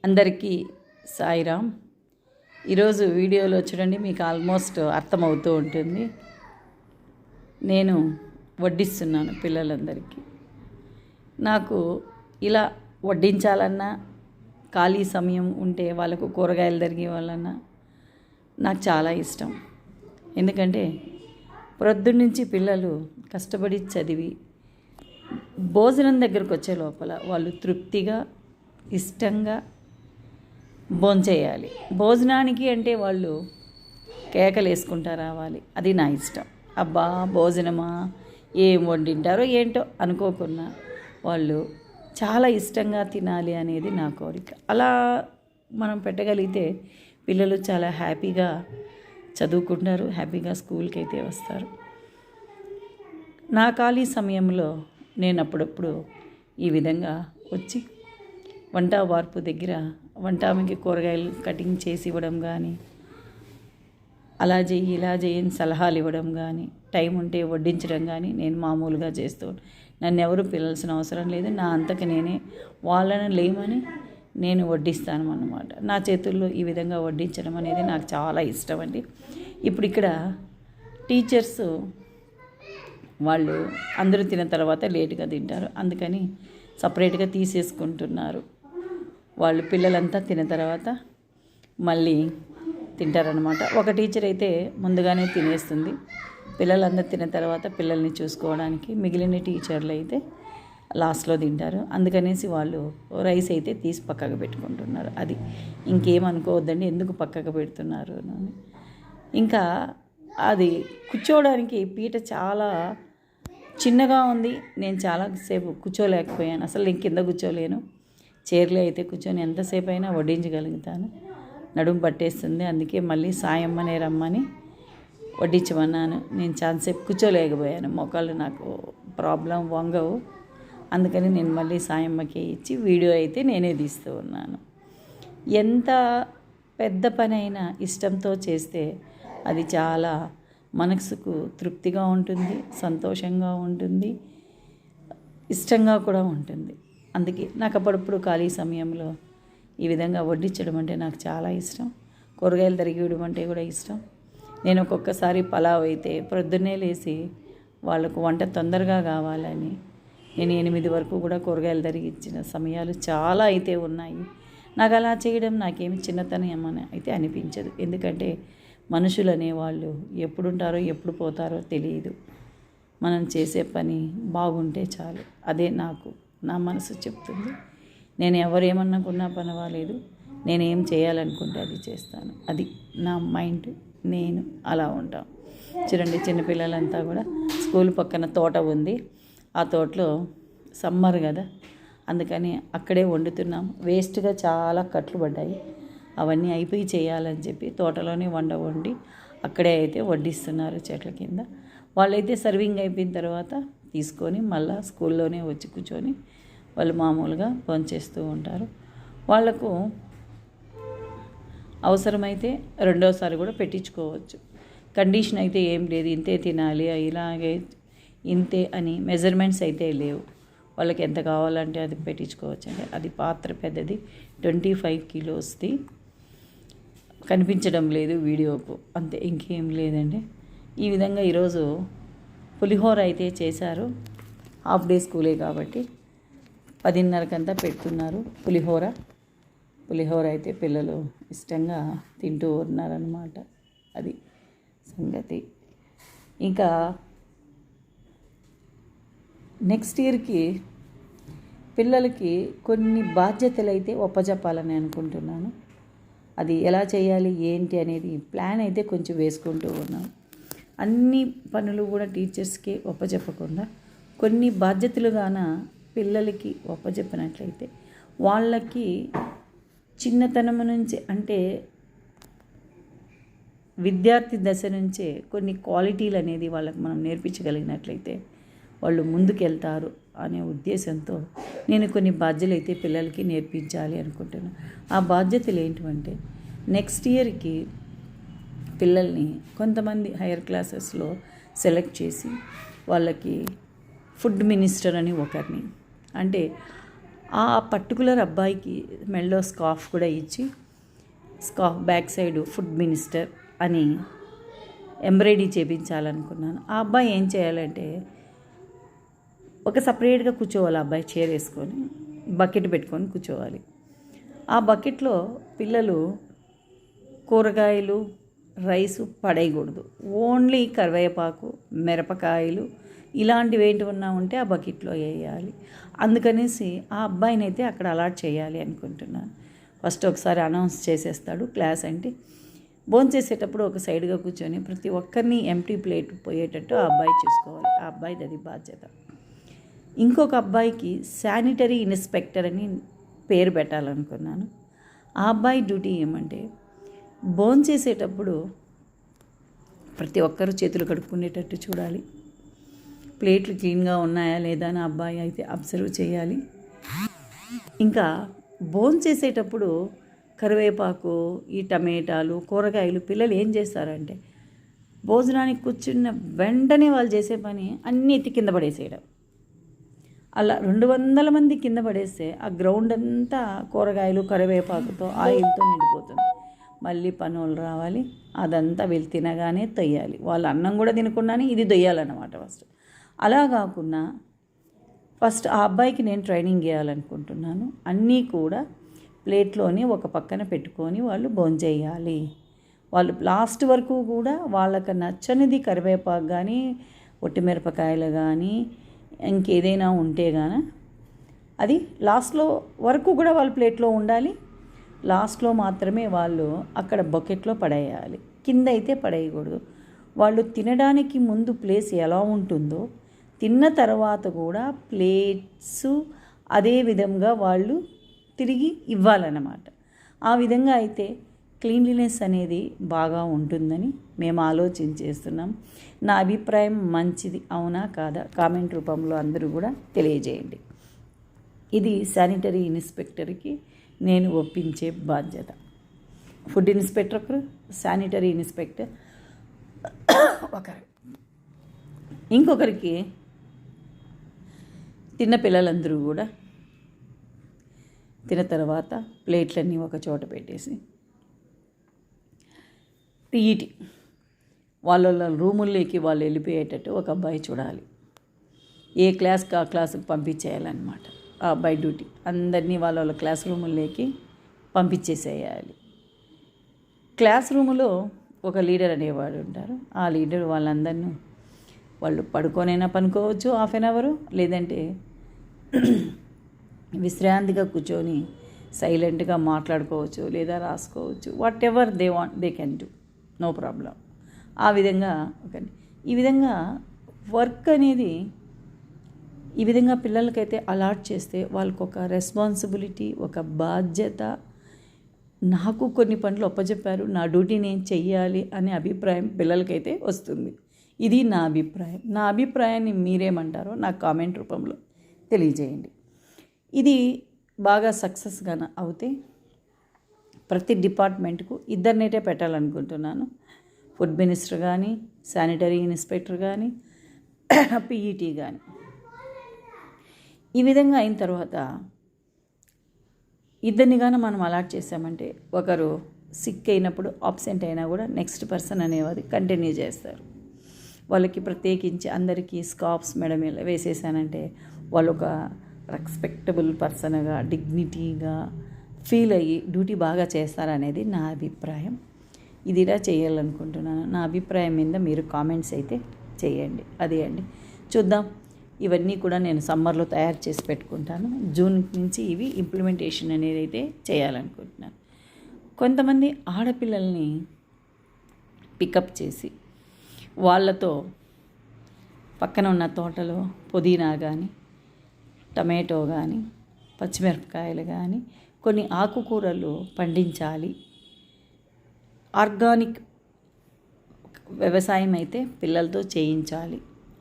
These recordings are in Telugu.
అందరికీ సాయిరామ్. ఈరోజు వీడియోలో చూడండి, మీకు ఆల్మోస్ట్ అర్థమవుతూ ఉంటుంది. నేను వడ్డిస్తున్నాను పిల్లలందరికీ. నాకు ఇలా వడ్డించాలన్నా, ఖాళీ సమయం ఉంటే వాళ్ళకు కూరగాయలు తరిగే వాళ్ళన్నా నాకు చాలా ఇష్టం. ఎందుకంటే ప్రొద్దున్నుంచి పిల్లలు కష్టపడి చదివి భోజనం దగ్గరకు వచ్చే లోపల వాళ్ళు తృప్తిగా ఇష్టంగా భోంచేయాలి. భోజనానికి అంటే వాళ్ళు కేకలు వేసుకుంటా రావాలి. అది నా ఇష్టం. అబ్బా భోజనమా, ఏం వండింటారో ఏంటో అనుకోకున్నా వాళ్ళు చాలా ఇష్టంగా తినాలి అనేది నా కోరిక. అలా మనం పెట్టగలిగితే పిల్లలు చాలా హ్యాపీగా చదువుకుంటారు, హ్యాపీగా స్కూల్కి అయితే వస్తారు. నా ఖాళీ సమయంలో నేను అప్పుడప్పుడు ఈ విధంగా వచ్చి వంట వార్పు దగ్గర వంటామెకి కూరగాయలు కటింగ్ చేసి ఇవ్వడం కానీ, అలా చెయ్యి ఇలా చేయని సలహాలు ఇవ్వడం కానీ, టైం ఉంటే వడ్డించడం కానీ నేను మామూలుగా చేస్తూ, నన్ను ఎవరు పిలవాల్సిన అవసరం లేదు. నా అంతకు నేనే వాళ్ళని లేమని నేను వడ్డిస్తాను అన్నమాట. నా చేతుల్లో ఈ విధంగా వడ్డించడం అనేది నాకు చాలా ఇష్టం అండి. ఇప్పుడు ఇక్కడ టీచర్స్ వాళ్ళు అందరూ తిన్న తర్వాత లేటుగా తింటారు, అందుకని సపరేట్గా తీసేసుకుంటున్నారు. వాళ్ళు పిల్లలంతా తిన్న తర్వాత మళ్ళీ తింటారనమాట. ఒక టీచర్ అయితే ముందుగానే తినేస్తుంది, పిల్లలందరూ తిన్న తర్వాత పిల్లల్ని చూసుకోవడానికి. మిగిలిన టీచర్లు అయితే లాస్ట్లో తింటారు. అందుకనేసి వాళ్ళు రైస్ అయితే తీసి పక్కకు పెట్టుకుంటున్నారు. అది ఇంకేమనుకోవద్దండి, ఎందుకు పక్కకు పెడుతున్నారు అని. ఇంకా అది కూర్చోవడానికి పీట చాలా చిన్నగా ఉంది. నేను చాలాసేపు కూర్చోలేకపోయాను, అసలు నేను కింద కూర్చోలేను. చైర్లో అయితే కూర్చొని ఎంతసేపు అయినా వడ్డించగలుగుతాను, నడుము పట్టేస్తుంది. అందుకే మళ్ళీ సాయమ్మనే రమ్మని వడ్డించమన్నాను. నేను చాలాసేపు కూర్చోలేకపోయాను, మోకాళ్ళు నాకు ప్రాబ్లం వంగవు. అందుకని నేను మళ్ళీ సాయమ్మకి ఇచ్చి వీడియో అయితే నేనే తీస్తూ ఉన్నాను. ఎంత పెద్ద పని అయినా ఇష్టంతో చేస్తే అది చాలా మనసుకు తృప్తిగా ఉంటుంది, సంతోషంగా ఉంటుంది, ఇష్టంగా కూడా ఉంటుంది. అందుకే నాకు అప్పుడప్పుడు ఖాళీ సమయంలో ఈ విధంగా వడ్డించడం అంటే నాకు చాలా ఇష్టం. కూరగాయలు తరిగివ్వడం అంటే కూడా ఇష్టం. నేను ఒక్కొక్కసారి పలావ్ అయితే ప్రొద్దున్నే లేచి వాళ్ళకు వంట తొందరగా కావాలని నేను 8 వరకు కూడా కూరగాయలు తరిగిచ్చిన సమయాలు చాలా అయితే ఉన్నాయి. నాకు అలా చేయడం నాకేమి చిన్నతనం అని అయితే అనిపించదు. ఎందుకంటే మనుషులు అనేవాళ్ళు ఎప్పుడుంటారో ఎప్పుడు పోతారో తెలియదు. మనం చేసే పని బాగుంటే చాలు, అదే నాకు నా మనసు చెప్తుంది. నేను ఎవరేమనుకున్నా పర్వాలేదు, నేనేం చేయాలనుకుంటే అది చేస్తాను. అది నా మైండ్, నేను అలా ఉంటాను. చూడండి, చిన్నపిల్లలంతా కూడా స్కూల్ పక్కన తోట ఉంది. ఆ తోటలో సమ్మర్ కదా, అందుకని అక్కడే వండుతున్నాం. వేస్ట్గా చాలా కట్లు పడ్డాయి, అవన్నీ అయిపోయి చేయాలని చెప్పి తోటలోనే వండి అక్కడే అయితే వడ్డిస్తున్నారు చెట్ల కింద. వాళ్ళైతే సర్వింగ్ అయిపోయిన తర్వాత తీసుకొని మళ్ళీ స్కూల్లోనే వచ్చి కూర్చొని వాళ్ళు మామూలుగా భోంచేస్తూ ఉంటారు. వాళ్లకు అవసరమైతే రెండోసారి కూడా పెట్టించుకోవచ్చు. కండిషన్ అయితే ఏం లేదు, ఇంతే తినాలి, ఇలాగే ఇంతే అని మెజర్మెంట్స్ అయితే లేవు. వాళ్ళకి ఎంత కావాలంటే అది పెట్టించుకోవచ్చు అండి. అది పాత్ర పెద్దది, 25 కిలోస్ది. కనిపించడం లేదు వీడియోకు, అంతే, ఇంకేం లేదండి. ఈ విధంగా ఈరోజు పులిహోర అయితే చేశారు. హాఫ్ డే స్కూలే కాబట్టి 10:30కంతా పెడుతున్నారు పులిహోర అయితే పిల్లలు ఇష్టంగా తింటూ ఉన్నారన్నమాట. అది సంగతి. ఇంకా నెక్స్ట్ ఇయర్కి పిల్లలకి కొన్ని బాధ్యతలు అయితే ఒప్పజెప్పాలని అనుకుంటున్నాను. అది ఎలా చేయాలి ఏంటి అనేది ప్లాన్ అయితే కొంచెం వేసుకుంటూ ఉన్నాం. అన్ని పనులు కూడా టీచర్స్కి ఒప్పజెప్పకుండా కొన్ని బాధ్యతలుగాన పిల్లలకి ఒప్పజెప్పినట్లయితే వాళ్ళకి చిన్నతనం నుంచి, అంటే విద్యార్థి దశ నుంచే కొన్ని క్వాలిటీలు అనేది వాళ్ళకి మనం నేర్పించగలిగినట్లయితే వాళ్ళు ముందుకెళ్తారు అనే ఉద్దేశంతో నేను కొన్ని బాధ్యతలు అయితే పిల్లలకి నేర్పించాలి అనుకుంటున్నాను. ఆ బాధ్యతలు ఏంటంటే, నెక్స్ట్ ఇయర్కి పిల్లల్ని కొంతమంది హైయర్ క్లాసెస్లో సెలెక్ట్ చేసి వాళ్ళకి ఫుడ్ మినిస్టర్ అని ఒకరిని, అంటే ఆ పర్టికులర్ అబ్బాయికి మెడలో స్కార్ఫ్ కూడా ఇచ్చి, scarf back side food minister అని ఎంబ్రాయిడరీ చేయించాలనుకున్నాను. ఆ అబ్బాయి ఏం చేయాలంటే ఒక సపరేట్గా కూర్చోవాలి. ఆ అబ్బాయి చైర్ వేసుకొని బకెట్ పెట్టుకొని కూర్చోవాలి. ఆ బకెట్లో పిల్లలు కూరగాయలు, రైసు పడేయకూడదు. ఓన్లీ కరివేపాకు, మిరపకాయలు ఇలాంటివి ఏంటి ఉన్నా ఉంటే ఆ బకెట్లో వేయాలి. అందుకనేసి ఆ అబ్బాయిని అయితే అక్కడ అలాట్ చేయాలి అనుకుంటున్నాను. ఫస్ట్ ఒకసారి అనౌన్స్ చేసేస్తాడు క్లాస్ అంటే. భోంచేసేటప్పుడు ఒక సైడ్గా కూర్చొని ప్రతి ఒక్కరిని ఎంటీ ప్లేట్ పోయేటట్టు ఆ అబ్బాయి చూసుకోవాలి. ఆ అబ్బాయిది అది బాధ్యత. ఇంకొక అబ్బాయికి శానిటరీ ఇన్స్పెక్టర్ అని పేరు పెట్టాలనుకున్నాను. ఆ అబ్బాయి డ్యూటీ ఏమంటే భోంచేసేటప్పుడు ప్రతి ఒక్కరూ చేతులు కడుక్కునేటట్టు చూడాలి. ప్లేట్లు క్లీన్గా ఉన్నాయా లేదా అని అబ్బాయి అయితే అబ్జర్వ్ చేయాలి. ఇంకా భోంచేసేటప్పుడు కరివేపాకు, ఈ టమేటాలు, కూరగాయలు పిల్లలు ఏం చేస్తారంటే భోజనానికి కూర్చున్న వెంటనే వాళ్ళు చేసే పని అన్నీ ఎత్తి కింద పడేసేయడం. అలా 200 మంది కింద పడేస్తే ఆ గ్రౌండ్ అంతా కూరగాయలు, కరివేపాకుతో, ఆయిల్తో నిండిపోతుంది. మళ్ళీ పనులు రావాలి, అదంతా వీళ్ళు తినగానే తొయ్యాలి. వాళ్ళు అన్నం కూడా తినకుండానే ఇది దొయ్యాలన్నమాట ఫస్ట్. అలా కాకుండా ఫస్ట్ ఆ అబ్బాయికి నేను ట్రైనింగ్ ఇవ్వాలనుకుంటున్నాను. అన్నీ కూడా ప్లేట్లోని ఒక పక్కన పెట్టుకొని వాళ్ళు భోంచేయాలి. వాళ్ళు లాస్ట్ వరకు కూడా వాళ్ళకి నచ్చనిది కరివేపాకు కానీ, ఒట్టిమిరపకాయలు కానీ, ఇంకేదైనా ఉంటే కానీ అది లాస్ట్లో వరకు కూడా వాళ్ళ ప్లేట్లో ఉండాలి. లాస్ట్లో మాత్రమే వాళ్ళు అక్కడ బకెట్లో పడేయాలి. కింద అయితే పడేయకూడదు. వాళ్ళు తినడానికి ముందు ప్లేస్ ఎలా ఉంటుందో తిన్న తర్వాత కూడా ప్లేట్స్ అదే విధంగా వాళ్ళు తిరిగి ఇవ్వాలన్నమాట. ఆ విధంగా అయితే క్లీన్లీనెస్ అనేది బాగా ఉంటుందని మేము ఆలోచించేస్తున్నాం. నా అభిప్రాయం మంచిది అవునా కాదా కామెంట్ రూపంలో అందరూ కూడా తెలియజేయండి. ఇది శానిటరీ ఇన్స్పెక్టర్కి నేను ఒప్పించే బాధ్యత. ఫుడ్ ఇన్స్పెక్టర్ ఒకరు, శానిటరీ ఇన్స్పెక్టర్ ఒకరు. ఇంకొకరికి తిన్న పిల్లలందరూ కూడా తిన్న తర్వాత ప్లేట్లన్నీ ఒక చోట పెట్టేసి పీఈటీ వాళ్ళ రూముల్లోకి వాళ్ళు వెళ్ళిపోయేటట్టు ఒక అబ్బాయి చూడాలి. ఏ క్లాస్కి ఆ క్లాసుకి పంపించేయాలన్నమాట. ఆ అబ్బాయి డ్యూటీ అందరినీ వాళ్ళ క్లాస్ రూముల్లోకి పంపించేసేయాలి. క్లాస్ రూములో ఒక లీడర్ అనేవాడు ఉంటారు. ఆ లీడర్ వాళ్ళందరినీ వాళ్ళు పడుకోనైనా పనుకోవచ్చు 1/2 అవరు, లేదంటే విశ్రాంతిగా కూర్చొని సైలెంట్గా మాట్లాడుకోవచ్చు, లేదా రాసుకోవచ్చు. Whatever they want they can do, no problem. ఆ విధంగా ఈ విధంగా వర్క్ అనేది ఈ విధంగా పిల్లలకైతే అలాట్ చేస్తే వాళ్ళకు ఒక రెస్పాన్సిబిలిటీ, ఒక బాధ్యత. నాకు కొన్ని పనులు అప్పచెప్పారు, నా డ్యూటీ నేను చెయ్యాలి అనే అభిప్రాయం పిల్లలకైతే వస్తుంది. ఇది నా అభిప్రాయం. నా అభిప్రాయాన్ని మీరేమంటారో నాకు కామెంట్ రూపంలో తెలియజేయండి. ఇది బాగా సక్సెస్గా అవుతే ప్రతి డిపార్ట్మెంట్కు 2 పెట్టాలనుకుంటున్నాను. ఫుడ్ మినిస్టర్ కానీ, శానిటరీ ఇన్స్పెక్టర్ కానీ, పీఈటీ కానీ. ఈ విధంగా అయిన తర్వాత 2 కానీ మనం అలాట్ చేసామంటే ఒకరు సిక్ అయినప్పుడు ఆబ్సెంట్ అయినా కూడా నెక్స్ట్ పర్సన్ అనేవాది కంటిన్యూ చేస్తారు. వాళ్ళకి ప్రత్యేకించి అందరికీ స్కార్ఫ్స్ మెడ మీద వేసేసానంటే వాళ్ళు ఒక రెస్పెక్టబుల్ పర్సన్గా, డిగ్నిటీగా ఫీల్ అయ్యి డ్యూటీ బాగా చేస్తారనేది నా అభిప్రాయం. ఇదిలా చేయాలనుకుంటున్నాను. నా అభిప్రాయం మీద మీరు కామెంట్స్ అయితే చేయండి. అదే అండి, చూద్దాం. ఇవన్నీ కూడా నేను సమ్మర్లో తయారు చేసి పెట్టుకుంటాను. జూన్ నుంచి ఇవి ఇంప్లిమెంటేషన్ అనేది అయితే చేయాలనుకుంటున్నాను. కొంతమంది ఆడపిల్లల్ని పికప్ చేసి వాళ్ళతో పక్కన ఉన్న తోటలో పుదీనా కానీ, టమాటో కానీ, పచ్చిమిరపకాయలు కానీ, కొన్ని ఆకుకూరలు పండించాలి. ఆర్గానిక్ వ్యవసాయం అయితే పిల్లలతో చేయించాలి.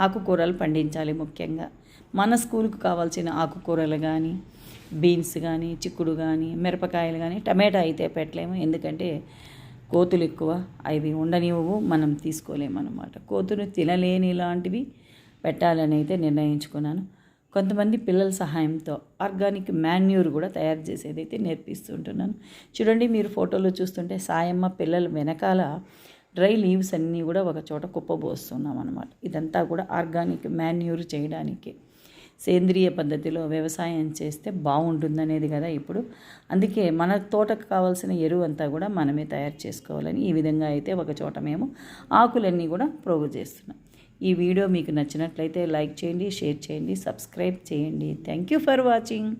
ఆకుకూరలు పండించాలి. ముఖ్యంగా మన స్కూల్కి కావాల్సిన ఆకుకూరలు కానీ, బీన్స్ కానీ, చిక్కుడు కానీ, మిరపకాయలు కానీ, టమాటా అయితే పెట్టలేము. ఎందుకంటే కోతులు ఎక్కువ, అవి ఉండనివ్వవు, మనం తీసుకోలేము అన్నమాట. కోతులు తినలేని ఇలాంటివి పెట్టాలని అయితే నిర్ణయించుకున్నాను. కొంతమంది పిల్లల సహాయంతో ఆర్గానిక్ మాన్యూర్ కూడా తయారు చేసేది అయితే నేర్పిస్తుంటున్నాను. చూడండి, మీరు ఫోటోలో చూస్తుంటే సాయమ్మ పిల్లల వెనకాల డ్రై లీవ్స్ అన్నీ కూడా ఒక చోట కుప్పబోస్తున్నాం అన్నమాట. ఇదంతా కూడా ఆర్గానిక్ మాన్యూర్ చేయడానికి, సేంద్రియ పద్ధతిలో వ్యవసాయం చేస్తే బాగుంటుందనేది కదా ఇప్పుడు. అందుకే మన తోటకు కావాల్సిన ఎరువు అంతా కూడా మనమే తయారు చేసుకోవాలని ఈ విధంగా అయితే ఒక చోట మేము ఆకులన్నీ కూడా ప్రోగు చేస్తున్నాం. ఈ వీడియో మీకు నచ్చినట్లయితే లైక్ చేయండి, షేర్ చేయండి, సబ్స్క్రైబ్ చేయండి. Thank you for watching.